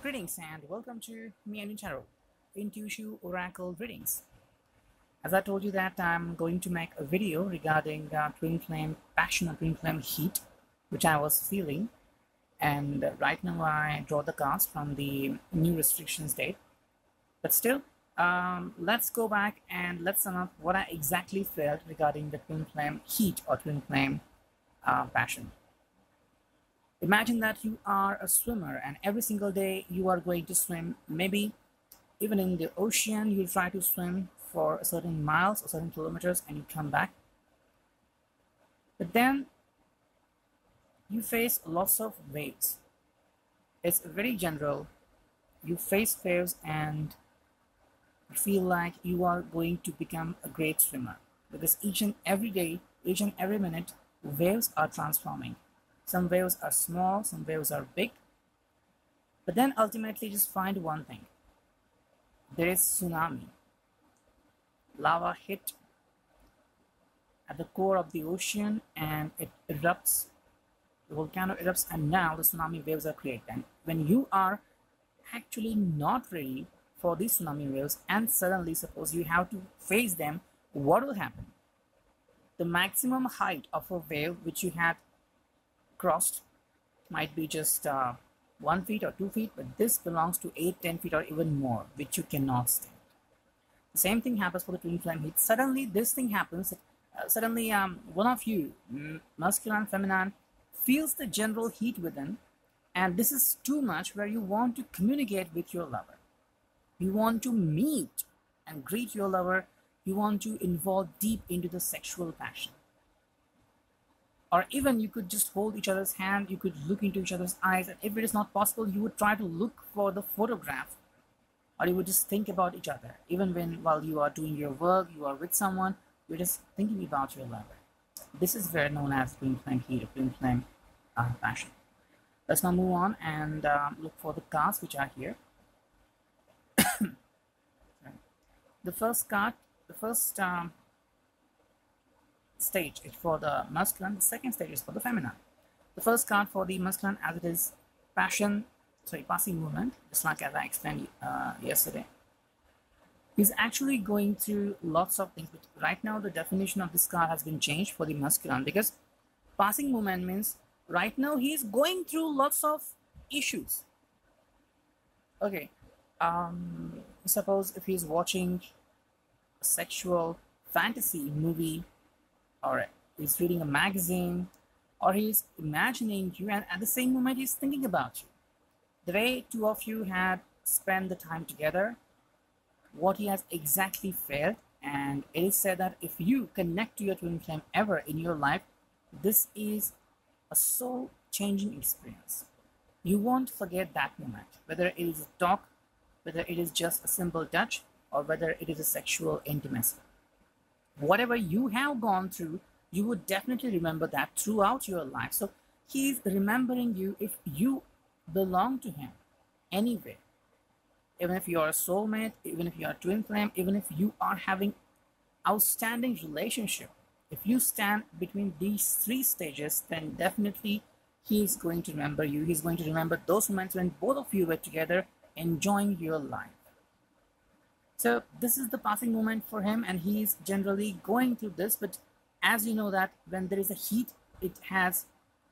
Greetings and welcome to me and Tarot Intuitive Oracle Readings. As I told you that I'm going to make a video regarding twin flame passion or twin flame heat, which I was feeling, and right now I draw the cards from the new restrictions date. But still, let's go back and let's sum up what I exactly felt regarding the twin flame heat or twin flame passion. Imagine that you are a swimmer and every single day you are going to swim. Maybe even in the ocean you try to swim for a certain miles or certain kilometers and you come back. But then you face lots of waves. It's very general. You face waves and you feel like you are going to become a great swimmer, because each and every day, each and every minute, waves are transforming. Some waves are small, some waves are big. But then ultimately just find one thing. There is tsunami. Lava hit at the core of the ocean and it erupts. The volcano erupts and now the tsunami waves are created. And when you are actually not ready for these tsunami waves and suddenly suppose you have to face them, what will happen? The maximum height of a wave which you had crossed might be just 1 feet or 2 feet, but this belongs to 8-10 feet or even more, which you cannot stand. The same thing happens for the twin flame heat. Suddenly this thing happens. Suddenly one of you, masculine, feminine, feels the general heat within, and this is too much, where you want to communicate with your lover. You want to meet and greet your lover. You want to involve deep into the sexual passion. Or even you could just hold each other's hand, you could look into each other's eyes, and if it is not possible, you would try to look for the photograph, or you would just think about each other. Even while you are doing your work, you are with someone, you're just thinking about your lover. This is very known as twin flame heat or twin flame passion. Let's now move on and look for the cards which are here. The first card, the first stage is for the masculine, the second stage is for the feminine. The first card for the masculine, as it is passing movement, just like as I explained yesterday, he's actually going through lots of things, but right now the definition of this card has been changed for the masculine, because passing movement means right now he's going through lots of issues. Okay, suppose if he's watching a sexual fantasy movie, or he's reading a magazine, or he's imagining you, and at the same moment he's thinking about you. The way two of you had spent the time together, what he has exactly felt, and it is said that if you connect to your twin flame ever in your life, this is a soul-changing experience. You won't forget that moment, whether it is a talk, whether it is just a simple touch, or whether it is a sexual intimacy. Whatever you have gone through, you would definitely remember that throughout your life. So he's remembering you if you belong to him anyway. Even if you are a soulmate, even if you are a twin flame, even if you are having outstanding relationship, if you stand between these three stages, then definitely he's going to remember you. He's going to remember those moments when both of you were together enjoying your life. So this is the passing moment for him, and he's generally going through this. But as you know that when there is a heat, it has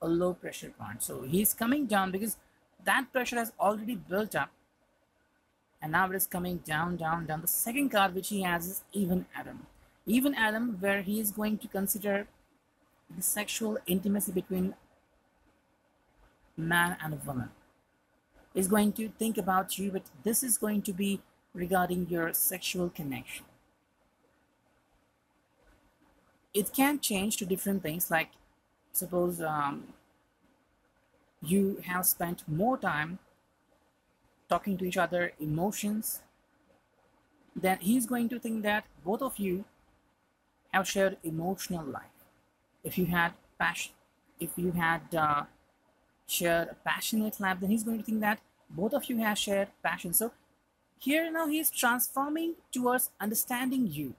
a low pressure point. So he's coming down because that pressure has already built up, and now it is coming down, down, down. The second card which he has is Even Adam. Even Adam, where he is going to consider the sexual intimacy between man and a woman. He's going to think about you, but this is going to be regarding your sexual connection. It can change to different things, like suppose you have spent more time talking to each other emotions, then he's going to think that both of you have shared emotional life. If you had passion, if you had shared a passionate life, then he's going to think that both of you have shared passion. So here now he's transforming towards understanding you,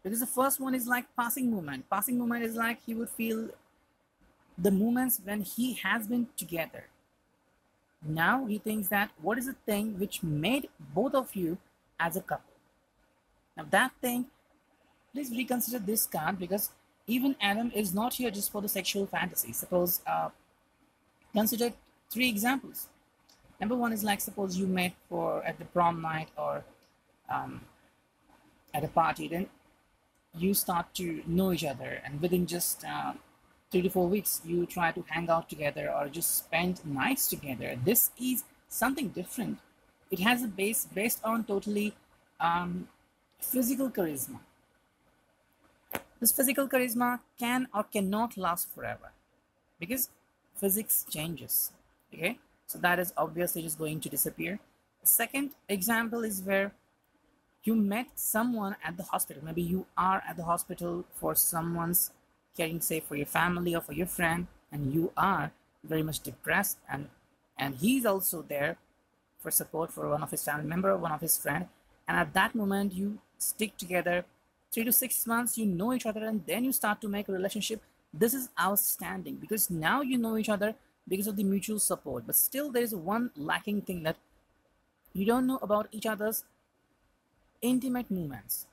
because the first one is like passing movement. Passing movement is like he would feel the moments when he has been together. Now he thinks that what is the thing which made both of you as a couple. Now that thing, please reconsider this card, because even Adam is not here just for the sexual fantasy. Suppose consider three examples. Number one is like, suppose you met for at the prom night or at a party, then you start to know each other, and within just 3 to 4 weeks you try to hang out together or just spend nights together. This is something different. It has a base based on totally physical charisma. This physical charisma can or cannot last forever because physics changes. Okay, so that is obviously just going to disappear. The second example is where you met someone at the hospital. Maybe you are at the hospital for someone's caring, say for your family or for your friend, and you are very much depressed, and he's also there for support for one of his family member or one of his friend, and at that moment you stick together 3 to 6 months, you know each other, and then you start to make a relationship. This is outstanding because now you know each other because of the mutual support. But still there is one lacking thing, that you don't know about each other's intimate moments.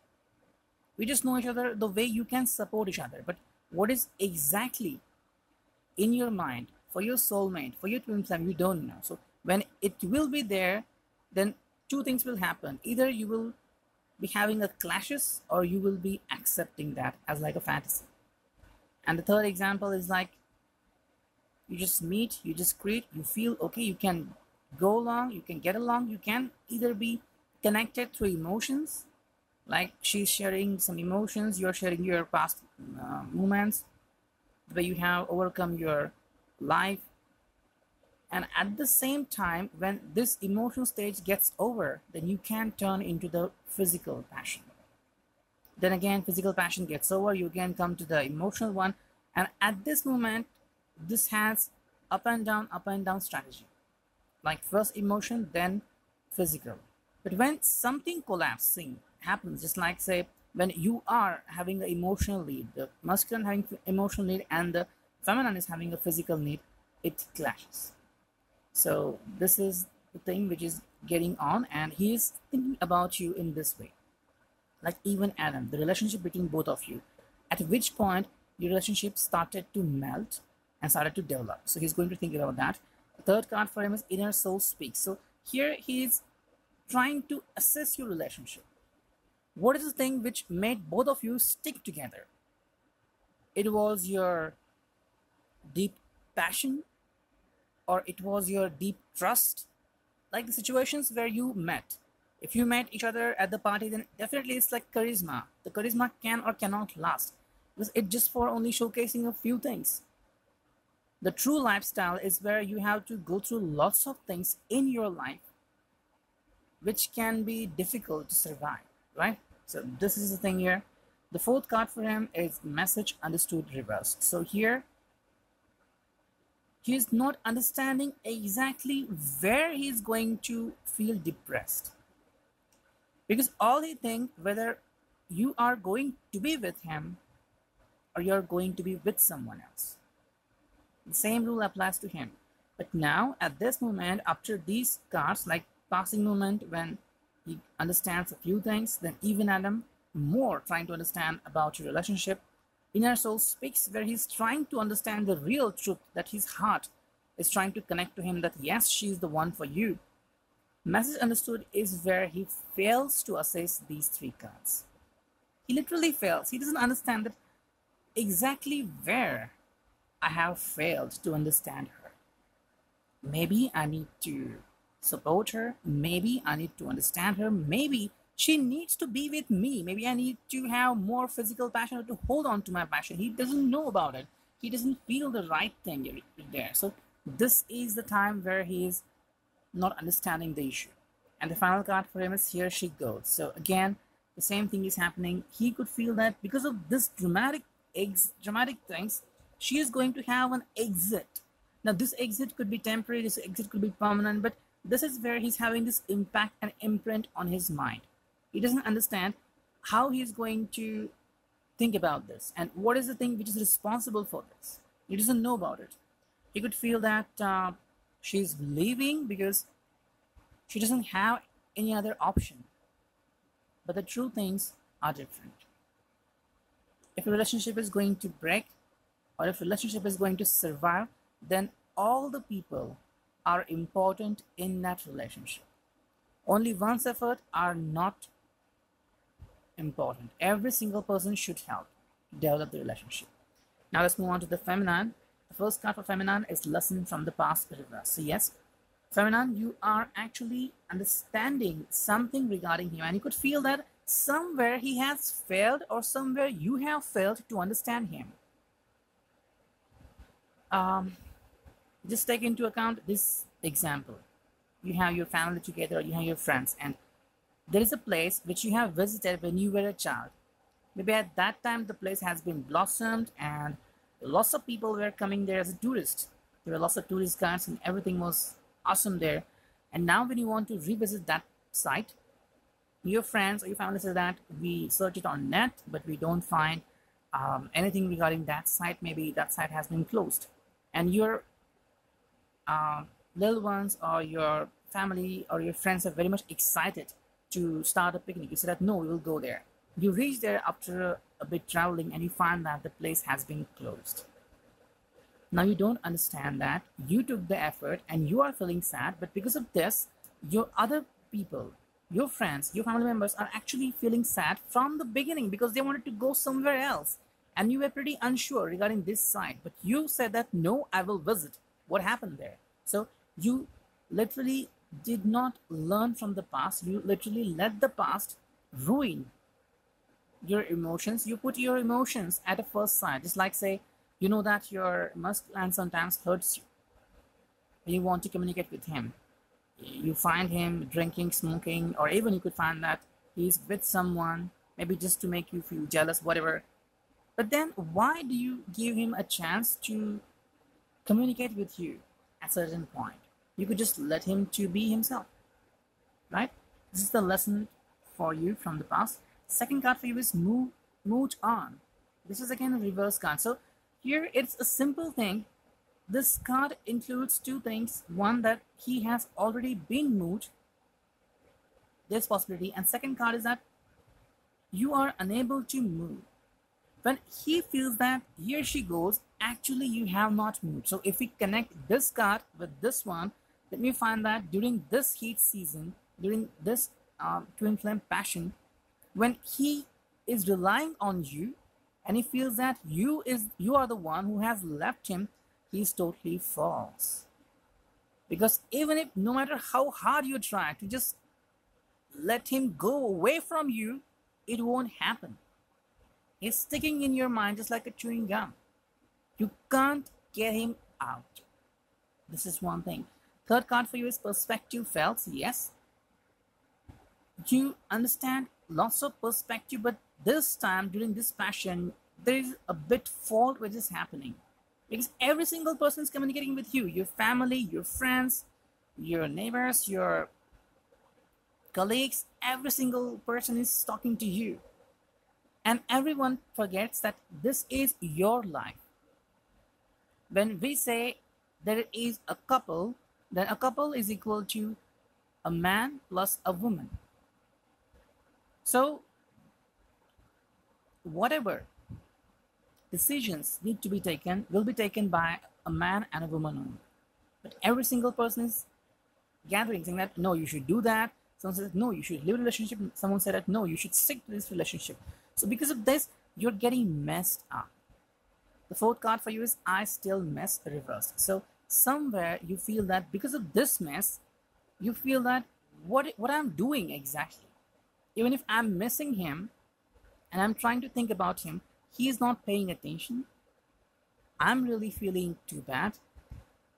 We just know each other the way you can support each other, but what is exactly in your mind for your soulmate, for your twin flame, you don't know. So when it will be there, then two things will happen. Either you will be having a clashes, or you will be accepting that as like a fantasy. And the third example is like, you just meet, you just create, you feel okay, you can go along, you can get along, you can either be connected through emotions, like she's sharing some emotions, you're sharing your past moments, the way you have overcome your life, and at the same time, when this emotional stage gets over, then you can turn into the physical passion. Then again, physical passion gets over, you again come to the emotional one, and at this moment, this has up and down strategy. Like first emotion, then physical. But when something collapsing happens, just like say when you are having the emotional lead, the masculine having emotional need and the feminine is having a physical need, it clashes. So this is the thing which is getting on, and he is thinking about you in this way. Like even Adam, the relationship between both of you, at which point your relationship started to melt and started to develop. So he's going to think about that. The third card for him is Inner Soul Speaks. So here he is trying to assess your relationship. What is the thing which made both of you stick together? It was your deep passion, or it was your deep trust? Like the situations where you met. If you met each other at the party, then definitely it's like charisma. The charisma can or cannot last, because it's just for only showcasing a few things. The true lifestyle is where you have to go through lots of things in your life which can be difficult to survive, right? So this is the thing here. The fourth card for him is Message Understood reversed. So here he is not understanding exactly where he is going to feel depressed, because all he thinks, whether you are going to be with him or you're going to be with someone else. The same rule applies to him. But now at this moment, after these cards, like passing moment, when he understands a few things, then even Adam more trying to understand about your relationship. Inner Soul Speaks, where he's trying to understand the real truth, that his heart is trying to connect to him, that yes, she's the one for you. Message Understood is where he fails to assess these three cards. He literally fails. He doesn't understand that exactly where I have failed to understand her. Maybe I need to support her. Maybe I need to understand her. Maybe she needs to be with me. Maybe I need to have more physical passion, or to hold on to my passion. He doesn't know about it. He doesn't feel the right thing there. So this is the time where he is not understanding the issue. And the final card for him is Here She Goes. So again, the same thing is happening. He could feel that because of this dramatic things, she is going to have an exit. Now this exit could be temporary, this exit could be permanent, but this is where he's having this impact and imprint on his mind. He doesn't understand how he's going to think about this, and what is the thing which is responsible for this. He doesn't know about it. He could feel that She's leaving because she doesn't have any other option. But the true things are different. If a relationship is going to break, or if a relationship is going to survive, then all the people are important in that relationship. Only one's effort are not important. Every single person should help to develop the relationship. Now let's move on to the feminine. The first card for feminine is lesson from the past reverse. So yes, feminine, you are actually understanding something regarding him, and you could feel that somewhere he has failed or somewhere you have failed to understand him. Just take into account this example. You have your family together, you have your friends, and there is a place which you have visited when you were a child. Maybe at that time the place has been blossomed and lots of people were coming there as a tourist. There were lots of tourist guides and everything was awesome there. And now when you want to revisit that site, your friends or your family say that we search it on net, but we don't find anything regarding that site. Maybe that site has been closed. And your little ones or your family or your friends are very much excited to start a picnic. You say that no, we will go there. You reach there after a bit traveling and you find that the place has been closed. Now you don't understand that you took the effort and you are feeling sad, but because of this, your other people, your friends, your family members are actually feeling sad from the beginning because they wanted to go somewhere else. And you were pretty unsure regarding this site, but you said that no, I will visit. What happened there? So you literally did not learn from the past. You literally let the past ruin your emotions. You put your emotions at a first sight. Just like, say, you know that your musk gland sometimes hurts you and you want to communicate with him. You find him drinking, smoking, or even you could find that he's with someone, maybe just to make you feel jealous, whatever. But then why do you give him a chance to communicate with you at a certain point? You could just let him to be himself, right? This is the lesson for you from the past. Second card for you is move on. This is again a reverse card. So here it's a simple thing. This card includes two things. One, that he has already been moved. There's possibility. And second card is that you are unable to move. When he feels that he or she goes, actually you have not moved. So if we connect this card with this one, then we find that during this heat season, during this twin flame passion, when he is relying on you and he feels that you are the one who has left him, he's totally false. Because even if, no matter how hard you try to just let him go away from you, it won't happen. He's sticking in your mind just like a chewing gum. You can't get him out. This is one thing. Third card for you is perspective felt. Yes, you understand lots of perspective, but this time during this passion, there is a bit fault which is happening. Because every single person is communicating with you, your family, your friends, your neighbors, your colleagues, every single person is talking to you. And everyone forgets that this is your life. When we say there is a couple, then a couple is equal to a man plus a woman. So whatever decisions need to be taken will be taken by a man and a woman only. But every single person is gathering, saying that no, you should do that. Someone says no, you should leave a relationship. Someone said that no, you should stick to this relationship. So because of this, you're getting messed up. The fourth card for you is I still mess reversed. So somewhere you feel that because of this mess, you feel that what I'm doing exactly. Even if I'm missing him and I'm trying to think about him, he's not paying attention. I'm really feeling too bad.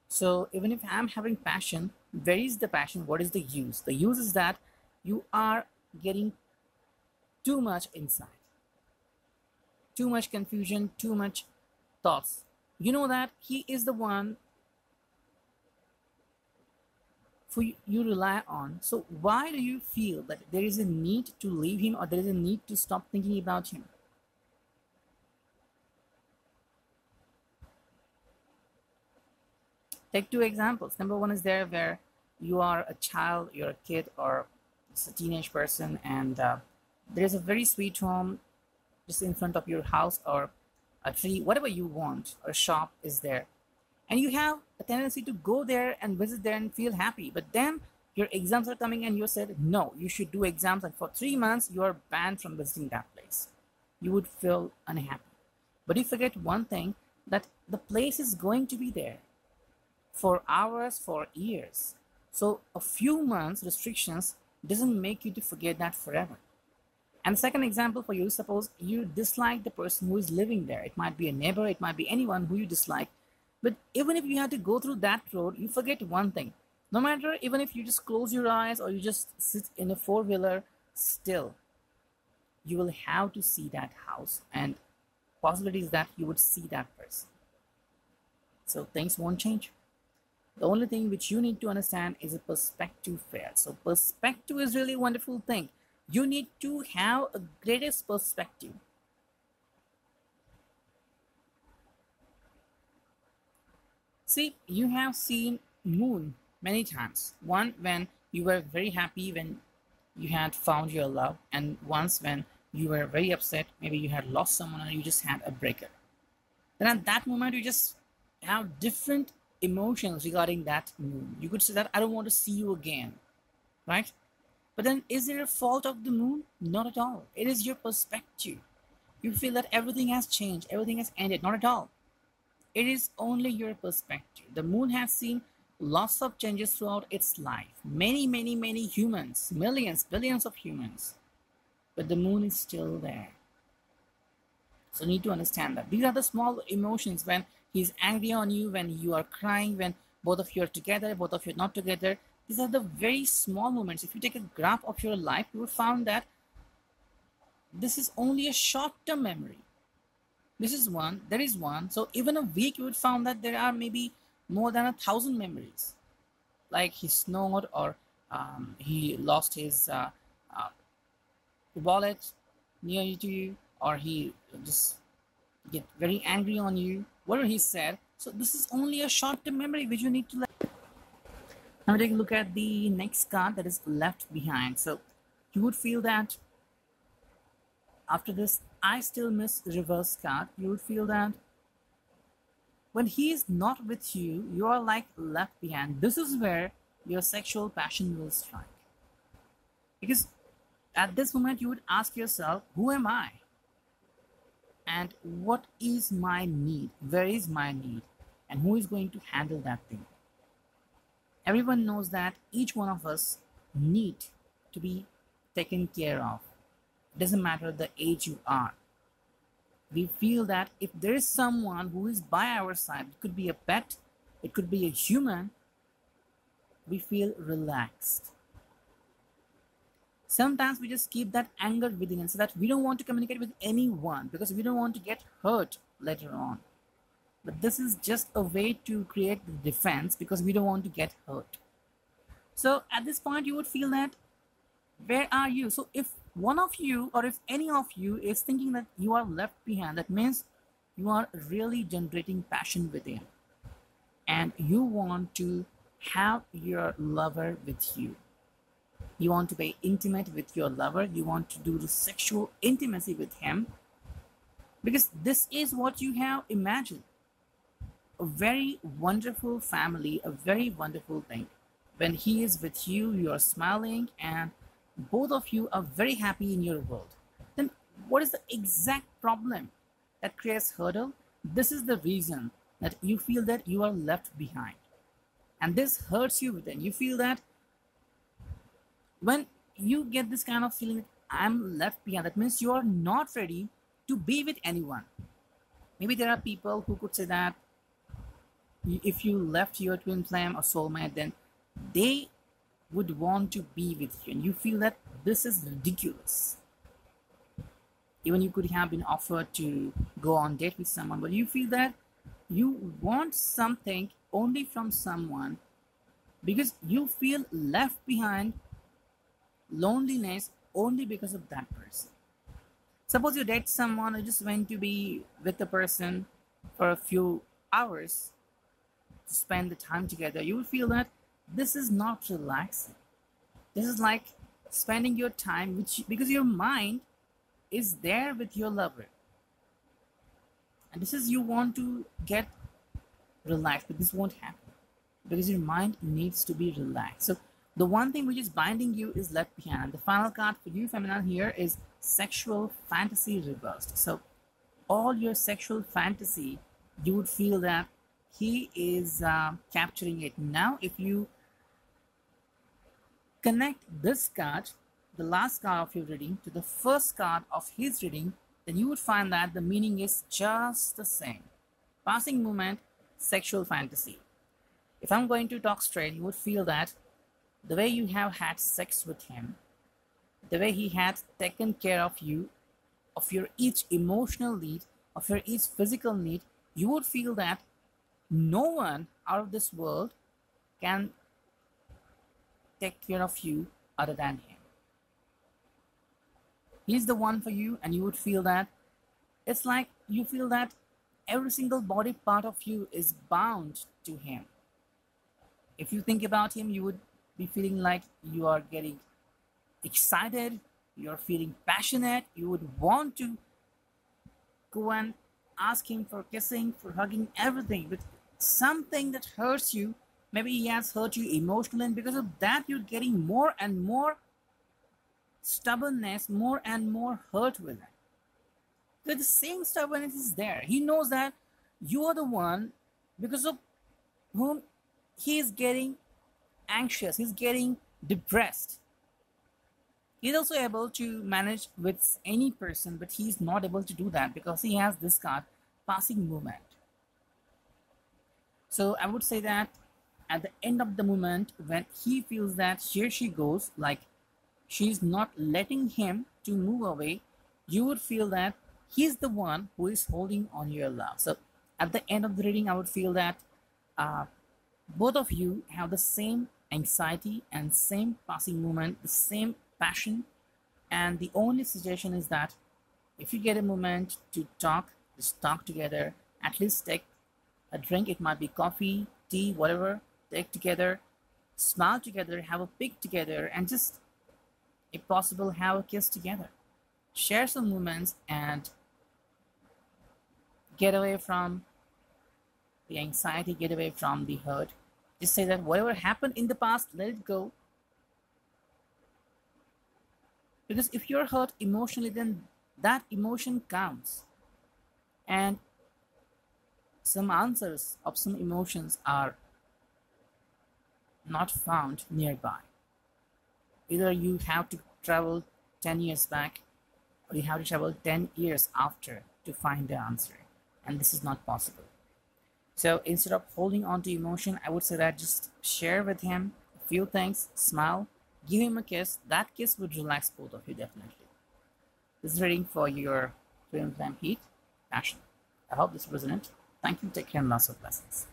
So even if I'm having passion, where is the passion? What is the use? The use is that you are getting too much inside. Too much confusion, too much thoughts. You know that he is the one for you rely on. So why do you feel that there is a need to leave him or there is a need to stop thinking about him? Take two examples. Number one is there where you are a child, you're a kid, or it's a teenage person, and there's a very sweet home just in front of your house, or a tree, whatever you want, or a shop is there. And you have a tendency to go there and visit there and feel happy. But then your exams are coming and you said, no, you should do exams, and for 3 months you are banned from visiting that place. You would feel unhappy. But you forget one thing, that the place is going to be there for hours, for years. So a few months restrictions doesn't make you to forget that forever. And the second example for you, suppose you dislike the person who is living there. It might be a neighbor, it might be anyone who you dislike. But even if you had to go through that road, you forget one thing. No matter, even if you just close your eyes or you just sit in a four-wheeler, still, you will have to see that house, and possibility is that you would see that person. So things won't change. The only thing which you need to understand is a perspective fair. So perspective is really a wonderful thing. You need to have a greatest perspective. See, you have seen moon many times. One when you were very happy when you had found your love, and once when you were very upset, maybe you had lost someone or you just had a breakup. Then at that moment you just have different emotions regarding that moon. You could say that I don't want to see you again, right? But then is there a fault of the moon? Not at all. It is your perspective. You feel that everything has changed, everything has ended. Not at all. It is only your perspective. The moon has seen lots of changes throughout its life. Many humans, millions, billions of humans. But the moon is still there. So you need to understand that. These are the small emotions when he's angry on you, when you are crying, when both of you are together, both of you are not together. These are the very small moments. If you take a graph of your life, you will find that this is only a short-term memory. This is one, there is one. So even a week, you would find that there are maybe more than 1,000 memories. Like he snowed, or he lost his wallet near to you, or he just get very angry on you, whatever he said. So this is only a short-term memory which you need to let. Now take a look at the next card, that is left behind. So you would feel that after this I still miss reverse card, you would feel that when he is not with you, you are like left behind. This is where your sexual passion will strike. Because at this moment you would ask yourself, who am I? And what is my need? Where is my need? And who is going to handle that thing? Everyone knows that each one of us need to be taken care of. It doesn't matter the age you are. We feel that if there is someone who is by our side, it could be a pet, it could be a human, we feel relaxed. Sometimes we just keep that anger within us so that we don't want to communicate with anyone because we don't want to get hurt later on. But this is just a way to create the defense because we don't want to get hurt. So at this point you would feel that, where are you? So if one of you or if any of you is thinking that you are left behind, that means you are really generating passion within. And you want to have your lover with you. You want to be intimate with your lover. You want to do the sexual intimacy with him. Because this is what you have imagined. A very wonderful family, a very wonderful thing. When he is with you, you are smiling and both of you are very happy in your world. Then what is the exact problem that creates hurdle? This is the reason that you feel that you are left behind. And this hurts you within. You feel that when you get this kind of feeling that I'm left behind, that means you are not ready to be with anyone. Maybe there are people who could say that if you left your twin flame or soulmate, then they would want to be with you, and you feel that this is ridiculous. Even you could have been offered to go on date with someone, but you feel that you want something only from someone because you feel left behind, loneliness only because of that person. Suppose you date someone, you just went to be with the person for a few hours, to spend the time together, you will feel that this is not relaxing. This is like spending your time because your mind is there with your lover. And this is you want to get relaxed, but this won't happen because your mind needs to be relaxed. So the one thing which is binding you is left behind. The final card for you, feminine, here is sexual fantasy reversed. So all your sexual fantasy, you would feel that he is capturing it. Now, if you connect this card, the last card of your reading, to the first card of his reading, then you would find that the meaning is just the same. Passing moment, sexual fantasy. If I'm going to talk straight, you would feel that the way you have had sex with him, the way he had taken care of you, of your each emotional need, of your each physical need, you would feel that no one out of this world can take care of you other than him. He's the one for you, and you would feel that it's like you feel that every single body part of you is bound to him. If you think about him, you would be feeling like you are getting excited, you're feeling passionate, you would want to go and ask him for kissing, for hugging, everything. But something that hurts you, maybe he has hurt you emotionally, and because of that you're getting more and more stubbornness, more and more hurt with it. But the same stubbornness is there. He knows that you are the one because of whom he is getting anxious, he's getting depressed. He's also able to manage with any person, but he's not able to do that because he has this card, passing moment. So I would say that at the end of the moment, when he feels that here she goes, like she's not letting him to move away, you would feel that he's the one who is holding on your love. So at the end of the reading, I would feel that both of you have the same anxiety and same passing moment, the same passion. And the only suggestion is that if you get a moment to talk, just talk together, at least take a drink. It might be coffee, tea, whatever. Take together, smile together, have a pic together, and just, if possible, have a kiss together. Share some moments and get away from the anxiety, get away from the hurt. Just say that whatever happened in the past, let it go. Because if you're hurt emotionally, then that emotion counts. And some answers of some emotions are not found nearby. Either you have to travel 10 years back, or you have to travel 10 years after to find the answer. And this is not possible. So instead of holding on to emotion, I would say that just share with him a few things, smile, give him a kiss. That kiss would relax both of you definitely. This is reading for your twin flame heat, passion. I hope this resonates. Thank you, take care, and lots of blessings.